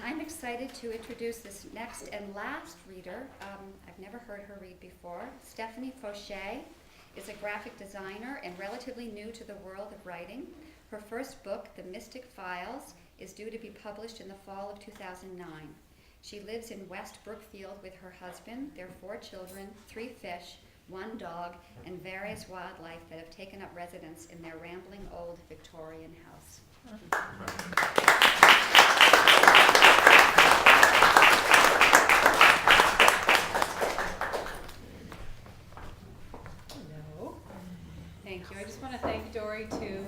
I'm excited to introduce this next and last reader. I've never heard her read before. Stephanie Faucher is a graphic designer and relatively new to the world of writing. Her first book, The Mystic Files, is due to be published in the fall of 2009. She lives in West Brookfield with her husband, their 4 children, 3 fish, 1 dog, and various wildlife that have taken up residence in their rambling old Victorian house. Hello. Thank you. I just want to thank Dory too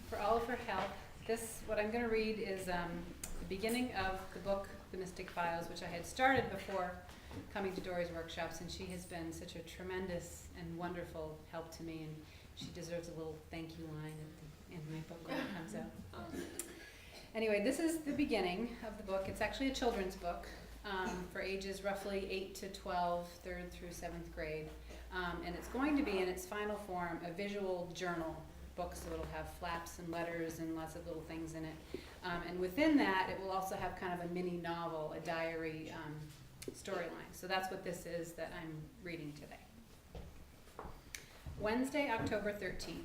for all of her help. What I'm going to read is the beginning of the book, The Mystic Files, which I had started before coming to Dory's workshops, and she has been such a tremendous and wonderful help to me, and she deserves a little thank you line at the end of my book when it comes out. Anyway, this is the beginning of the book. It's actually a children's book for ages roughly 8 to 12, 3rd through 7th grade. And it's going to be, in its final form, a visual journal book, so it'll have flaps and letters and lots of little things in it. And within that, it will also have kind of a mini novel, a diary storyline. So that's what this is that I'm reading today. Wednesday, October 13th.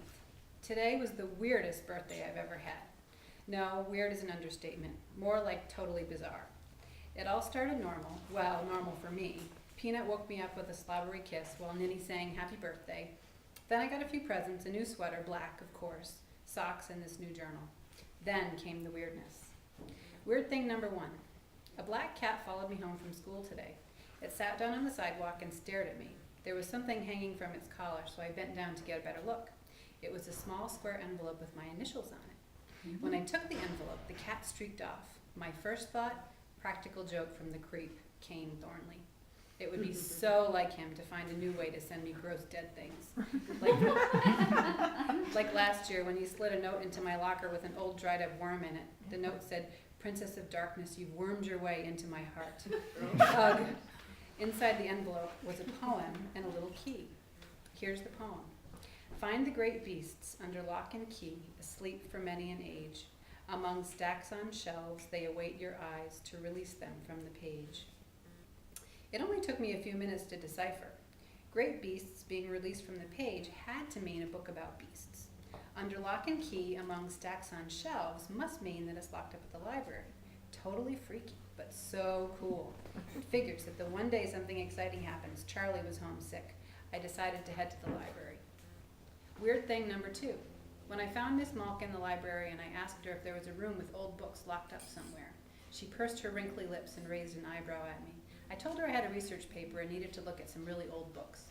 Today was the weirdest birthday I've ever had. No, weird is an understatement. More like totally bizarre. It all started normal. Well, normal for me. Peanut woke me up with a slobbery kiss while Ninny sang happy birthday. Then I got a few presents, a new sweater, black of course, socks, and this new journal. Then came the weirdness. Weird thing number 1. A black cat followed me home from school today. It sat down on the sidewalk and stared at me. There was something hanging from its collar, so I bent down to get a better look. It was a small square envelope with my initials on it. Mm-hmm. When I took the envelope, the cat streaked off. My first thought, practical joke from the creep, Kane Thornley. It would be so like him to find a new way to send me gross dead things. Like last year when he slid a note into my locker with an old dried up worm in it. The note said, "Princess of Darkness, you've wormed your way into my heart." Ugh. Inside the envelope was a poem and a little key. Here's the poem. Find the great beasts under lock and key, asleep for many an age. Among stacks on shelves, they await your eyes to release them from the page. It only took me a few minutes to decipher. Great beasts being released from the page had to mean a book about beasts. Under lock and key, among stacks on shelves, must mean that it's locked up at the library. Totally freaky, but so cool. It figures that the one day something exciting happens, Charlie was homesick. I decided to head to the library. Weird thing number 2. When I found Miss Malk in the library and I asked her if there was a room with old books locked up somewhere, she pursed her wrinkly lips and raised an eyebrow at me. I told her I had a research paper and needed to look at some really old books.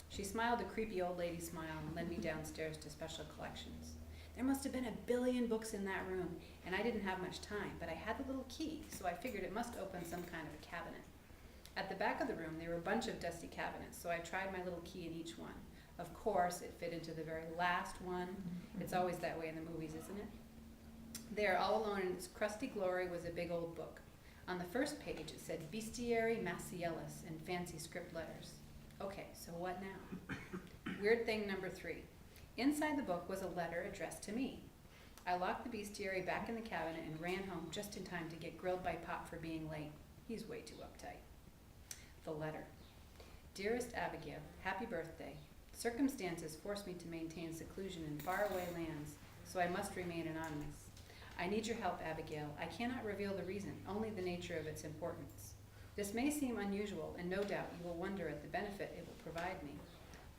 She smiled a creepy old lady smile and led me downstairs to special collections. There must have been 1 billion books in that room, and I didn't have much time, but I had the little key, so I figured it must open some kind of a cabinet. At the back of the room, there were a bunch of dusty cabinets, so I tried my little key in each one. Of course, it fit into the very last one. It's always that way in the movies, isn't it? There, all alone in its crusty glory, was a big old book. On the first page, it said Bestiary Maciellus in fancy script letters. Okay, so what now? Weird thing number 3. Inside the book was a letter addressed to me. I locked the bestiary back in the cabinet and ran home just in time to get grilled by Pop for being late. He's way too uptight. The letter. Dearest Abigail, happy birthday. Circumstances force me to maintain seclusion in faraway lands, so I must remain anonymous. I need your help, Abigail. I cannot reveal the reason, only the nature of its importance. This may seem unusual, and no doubt you will wonder at the benefit it will provide me.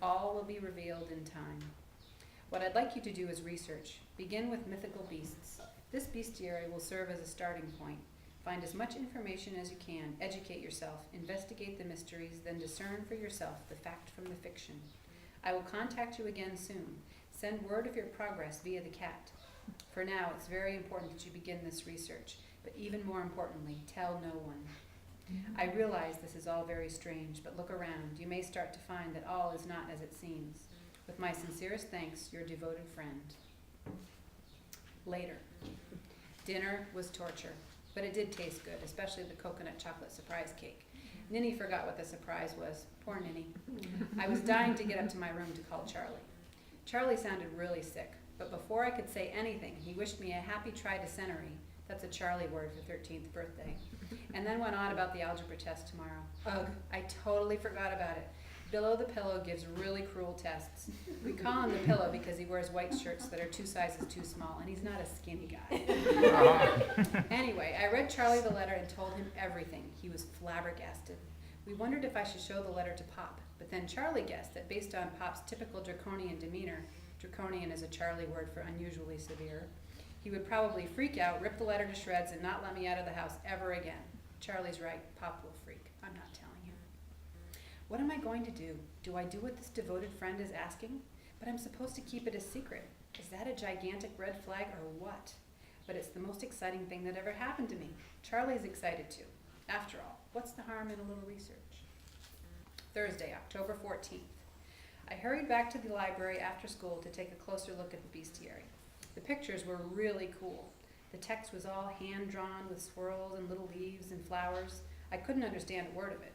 All will be revealed in time. What I'd like you to do is research. Begin with mythical beasts. This bestiary will serve as a starting point. Find as much information as you can, educate yourself, investigate the mysteries, then discern for yourself the fact from the fiction. I will contact you again soon. Send word of your progress via the cat. For now, it's very important that you begin this research, but even more importantly, tell no one. I realize this is all very strange, but look around. You may start to find that all is not as it seems. With my sincerest thanks, your devoted friend. Later. Dinner was torture, but it did taste good, especially the coconut chocolate surprise cake. Ninny forgot what the surprise was. Poor Ninny. I was dying to get up to my room to call Charlie. Charlie sounded really sick, but before I could say anything, he wished me a happy tridecentenary, That's a Charlie word for 13th birthday. And then went on about the algebra test tomorrow. Ugh, I totally forgot about it. Billo the Pillow gives really cruel tests. We call him the Pillow because he wears white shirts that are 2 sizes too small, and he's not a skinny guy. Anyway, I read Charlie the letter and told him everything. He was flabbergasted. We wondered if I should show the letter to Pop, but then Charlie guessed that based on Pop's typical draconian demeanor, draconian is a Charlie word for unusually severe, he would probably freak out, rip the letter to shreds, and not let me out of the house ever again. Charlie's right. Pop will freak. I'm not telling him. What am I going to do? Do I do what this devoted friend is asking? But I'm supposed to keep it a secret. Is that a gigantic red flag or what? But it's the most exciting thing that ever happened to me. Charlie's excited too. After all, what's the harm in a little research? Thursday, October 14th. I hurried back to the library after school to take a closer look at the bestiary. The pictures were really cool. The text was all hand-drawn with swirls and little leaves and flowers. I couldn't understand a word of it.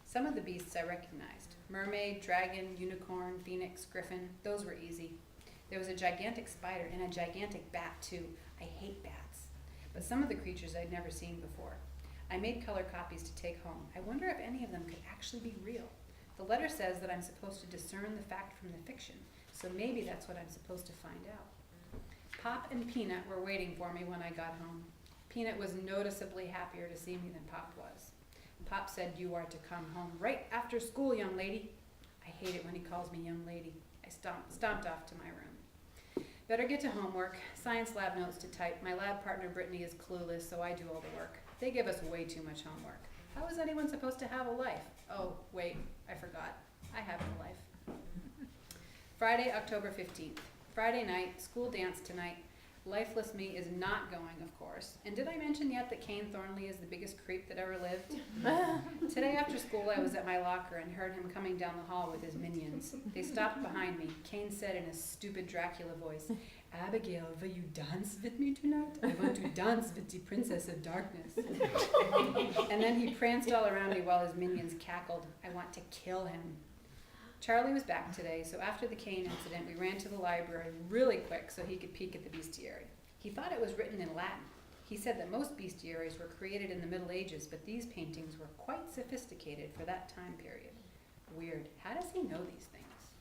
Some of the beasts I recognized. Mermaid, dragon, unicorn, phoenix, griffin. Those were easy. There was a gigantic spider and a gigantic bat, too. I hate bats. But some of the creatures I'd never seen before. I made color copies to take home. I wonder if any of them could actually be real. The letter says that I'm supposed to discern the fact from the fiction, so maybe that's what I'm supposed to find out. Pop and Peanut were waiting for me when I got home. Peanut was noticeably happier to see me than Pop was. Pop said, "You are to come home right after school, young lady." I hate it when he calls me young lady. I stomped off to my room. Better get to homework. Science lab notes to type. My lab partner Brittany is clueless, so I do all the work. They give us way too much homework. How is anyone supposed to have a life? Oh, wait, I forgot. I have no life. Friday, October 15th. Friday night, school dance tonight. Lifeless me is not going, of course. And did I mention yet that Kane Thornley is the biggest creep that ever lived? Today after school, I was at my locker and heard him coming down the hall with his minions. They stopped behind me. Kane said in a stupid Dracula voice, "Abigail, will you dance with me tonight? I want to dance with the Princess of Darkness." And then he pranced all around me while his minions cackled. I want to kill him. Charlie was back today, so after the cane incident, we ran to the library really quick so he could peek at the bestiary. He thought it was written in Latin. He said that most bestiaries were created in the Middle Ages, but these paintings were quite sophisticated for that time period. Weird. How does he know these things?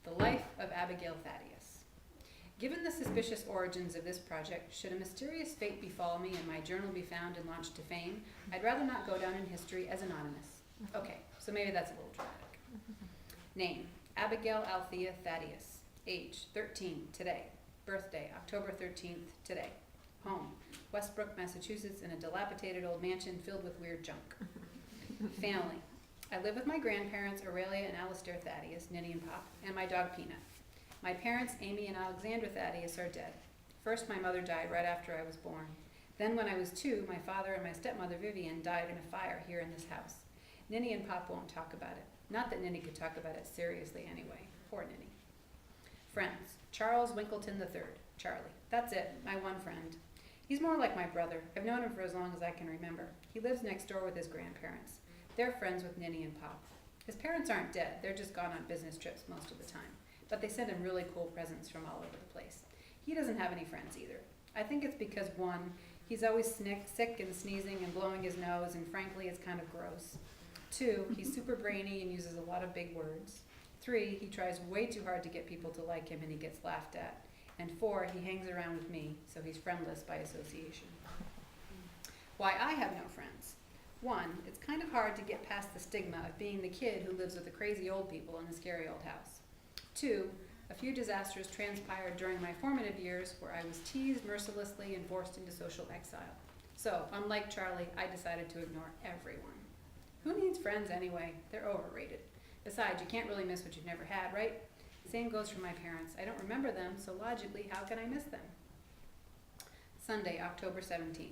The Life of Abigail Thaddeus. Given the suspicious origins of this project, should a mysterious fate befall me and my journal be found and launched to fame, I'd rather not go down in history as anonymous. Okay, so maybe that's a little dramatic. Name, Abigail Althea Thaddeus. Age, 13, today. Birthday, October 13th, today. Home, Westbrook, Massachusetts, in a dilapidated old mansion filled with weird junk. Family, I live with my grandparents, Aurelia and Alistair Thaddeus, Ninny and Pop, and my dog Peanut. My parents, Amy and Alexandra Thaddeus, are dead. First, my mother died right after I was born. Then, when I was 2, my father and my stepmother Vivian died in a fire here in this house. Ninny and Pop won't talk about it. Not that Ninny could talk about it seriously anyway. Poor Ninny. Friends. Charles Winkleton III. Charlie. That's it. My one friend. He's more like my brother. I've known him for as long as I can remember. He lives next door with his grandparents. They're friends with Ninny and Pop. His parents aren't dead. They're just gone on business trips most of the time. But they send him really cool presents from all over the place. He doesn't have any friends either. I think it's because, 1, he's always sick and sneezing and blowing his nose, and frankly, it's kind of gross. 2, he's super brainy and uses a lot of big words. 3, he tries way too hard to get people to like him and he gets laughed at. And 4, he hangs around with me, so he's friendless by association. Why I have no friends. 1, it's kind of hard to get past the stigma of being the kid who lives with the crazy old people in the scary old house. 2, a few disasters transpired during my formative years where I was teased mercilessly and forced into social exile. So, unlike Charlie, I decided to ignore everyone. Who needs friends anyway? They're overrated. Besides, you can't really miss what you've never had, right? Same goes for my parents. I don't remember them, so logically, how can I miss them? Sunday, October 17th.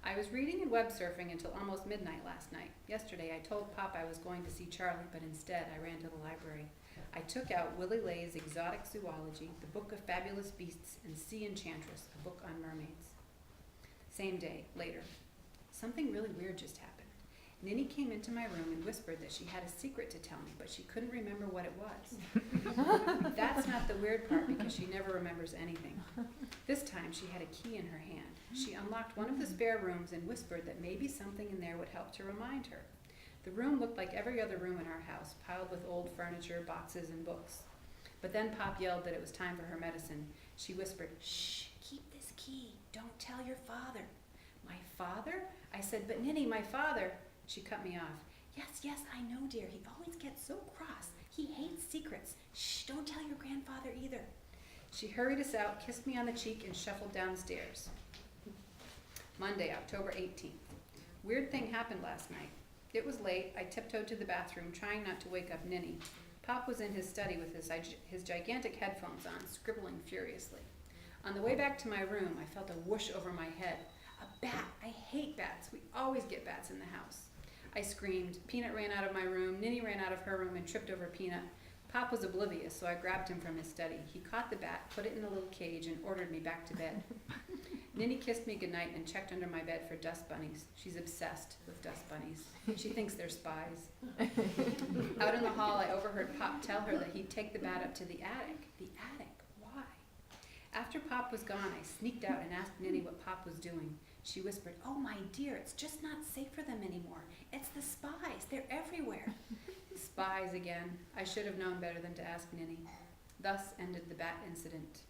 I was reading and web surfing until almost midnight last night. Yesterday, I told Pop I was going to see Charlie, but instead, I ran to the library. I took out Willie Lay's Exotic Zoology, the Book of Fabulous Beasts, and Sea Enchantress, a book on mermaids. Same day, later. Something really weird just happened. Ninny came into my room and whispered that she had a secret to tell me, but she couldn't remember what it was. That's not the weird part because she never remembers anything. This time she had a key in her hand. She unlocked one of the spare rooms and whispered that maybe something in there would help to remind her. The room looked like every other room in our house, piled with old furniture, boxes, and books. But then Pop yelled that it was time for her medicine. She whispered, "Shh, keep this key. Don't tell your father." "My father?" I said, "But Ninny, my father." She cut me off. Yes, I know, dear. He always gets so cross. He hates secrets. Shh, don't tell your grandfather either. She hurried us out, kissed me on the cheek, and shuffled downstairs. Monday, October 18th. Weird thing happened last night. It was late. I tiptoed to the bathroom, trying not to wake up Ninny. Pop was in his study with his gigantic headphones on, scribbling furiously. On the way back to my room, I felt a whoosh over my head. A bat! I hate bats. We always get bats in the house. I screamed. Peanut ran out of my room. Ninny ran out of her room and tripped over Peanut. Pop was oblivious, so I grabbed him from his study. He caught the bat, put it in a little cage, and ordered me back to bed. Ninny kissed me goodnight and checked under my bed for dust bunnies. She's obsessed with dust bunnies. She thinks they're spies. Out in the hall, I overheard Pop tell her that he'd take the bat up to the attic. The attic? Why? After Pop was gone, I sneaked out and asked Ninny what Pop was doing. She whispered, "Oh, my dear, it's just not safe for them anymore. It's the spies. They're everywhere." Spies again. I should have known better than to ask Ninny. Thus ended the bat incident.